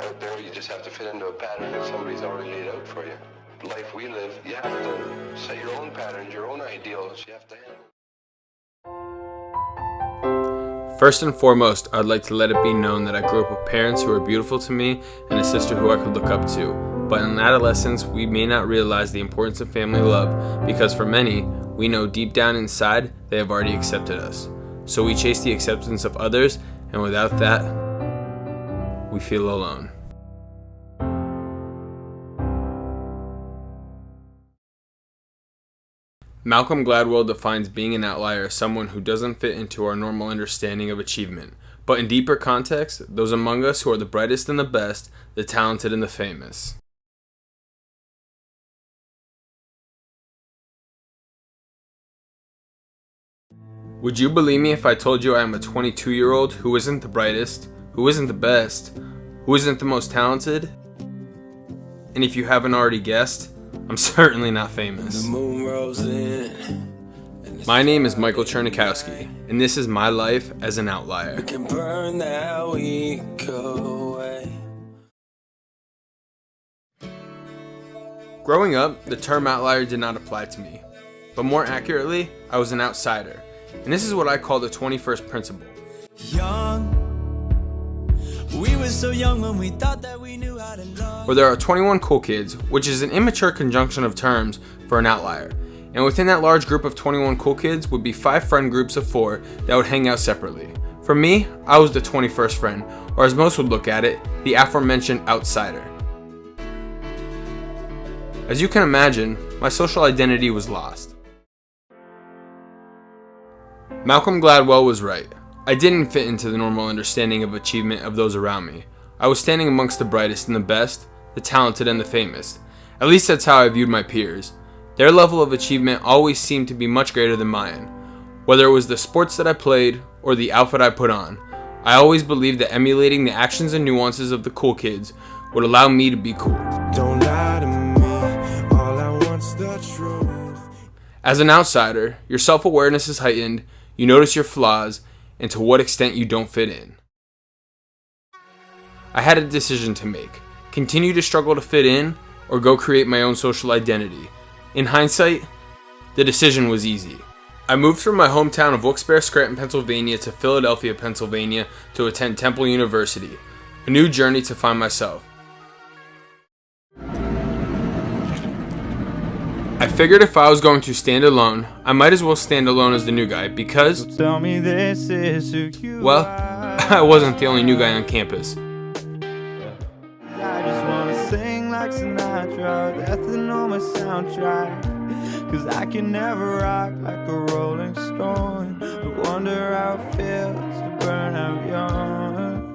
Out there, you just have to fit into a pattern that somebody's already laid out for you. The life we live, you have to set your own patterns, your own ideals. You have to handle. First and foremost, I'd like to let it be known that I grew up with parents who were beautiful to me and a sister who I could look up to. But in adolescence, we may not realize the importance of family love because for many, we know deep down inside they have already accepted us. So we chase the acceptance of others, and without that, we feel alone. Malcolm Gladwell defines being an outlier as someone who doesn't fit into our normal understanding of achievement. But in deeper context, those among us who are the brightest and the best, the talented and the famous. Would you believe me if I told you I am a 22-year-old who isn't the brightest, who isn't the best, who isn't the most talented? And if you haven't already guessed, I'm certainly not famous. My name is Michael Czerniakowski, and this is my life as an outlier. Growing up, the term outlier did not apply to me, but more accurately, I was an outsider. And this is what I call the 21st principle. We were so young when we thought that we knew how to love. Where there are 21 cool kids, which is an immature conjunction of terms for an outlier. And within that large group of 21 cool kids would be 5 friend groups of 4 that would hang out separately. For me, I was the 21st friend, or as most would look at it, the aforementioned outsider. As you can imagine, my social identity was lost. Malcolm Gladwell was right. I didn't fit into the normal understanding of achievement of those around me. I was standing amongst the brightest and the best, the talented and the famous. At least that's how I viewed my peers. Their level of achievement always seemed to be much greater than mine. Whether it was the sports that I played or the outfit I put on, I always believed that emulating the actions and nuances of the cool kids would allow me to be cool. Don't lie to me, all I want's the truth. As an outsider, your self-awareness is heightened, you notice your flaws, and to what extent you don't fit in. I had a decision to make. Continue to struggle to fit in, or go create my own social identity. In hindsight, the decision was easy. I moved from my hometown of Wilkes-Barre, Scranton, Pennsylvania to Philadelphia, Pennsylvania to attend Temple University. A new journey to find myself. I figured if I was going to stand alone, I might as well stand alone as the new guy because, tell me this is who you well, I wasn't the only new guy on campus. I just wanna sing like Sinatra, that's the normal soundtrack, cause I can never rock like a rolling stone, but wonder how it feels to burn out young.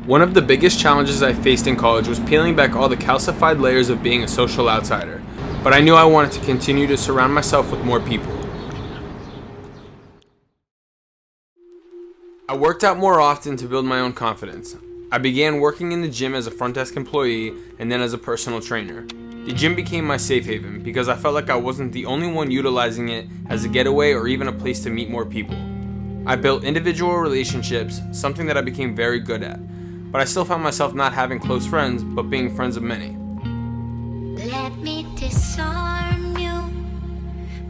One of the biggest challenges I faced in college was peeling back all the calcified layers of being a social outsider. But I knew I wanted to continue to surround myself with more people. I worked out more often to build my own confidence. I began working in the gym as a front desk employee and then as a personal trainer. The gym became my safe haven because I felt like I wasn't the only one utilizing it as a getaway or even a place to meet more people. I built individual relationships, something that I became very good at. But I still found myself not having close friends, but being friends of many. Let me disarm you.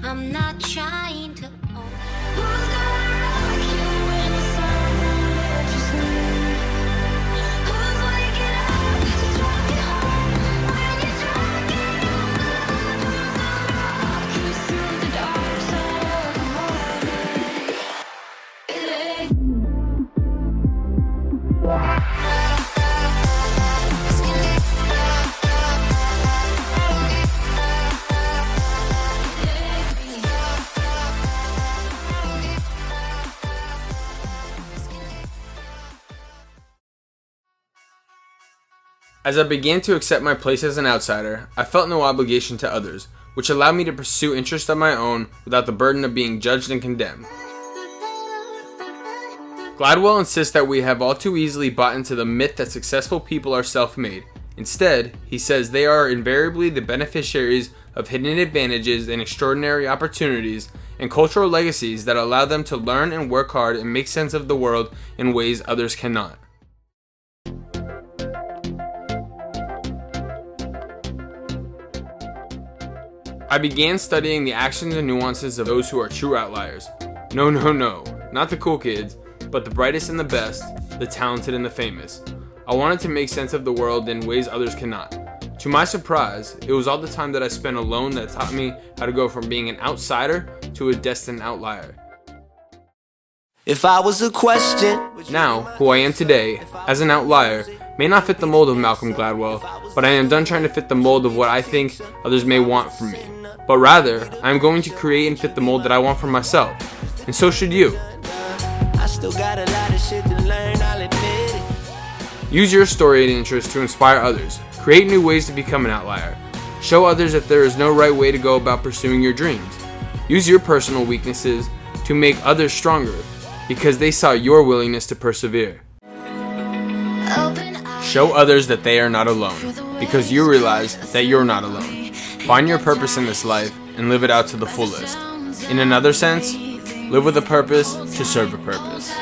I'm not trying to. Who's gonna rock you when the sun just leaves? Who's waking up to drive you home when you're driving alone? Who's gonna rock you through the dark side of the morning? As I began to accept my place as an outsider, I felt no obligation to others, which allowed me to pursue interests of my own without the burden of being judged and condemned. Gladwell insists that we have all too easily bought into the myth that successful people are self-made. Instead, he says they are invariably the beneficiaries of hidden advantages and extraordinary opportunities and cultural legacies that allow them to learn and work hard and make sense of the world in ways others cannot. I began studying the actions and nuances of those who are true outliers. No, not the cool kids, but the brightest and the best, the talented and the famous. I wanted to make sense of the world in ways others cannot. To my surprise, it was all the time that I spent alone that taught me how to go from being an outsider to a destined outlier. If I was a question, Now, who I am today, as an outlier, may not fit the mold of Malcolm Gladwell, but I am done trying to fit the mold of what I think others may want from me. But rather, I am going to create and fit the mold that I want for myself. And so should you. I still got a lot of shit to learn, I'll admit it. Use your story and interest to inspire others. Create new ways to become an outlier. Show others that there is no right way to go about pursuing your dreams. Use your personal weaknesses to make others stronger because they saw your willingness to persevere. Show others that they are not alone because you realize that you're not alone. Find your purpose in this life and live it out to the fullest. In another sense, live with a purpose to serve a purpose.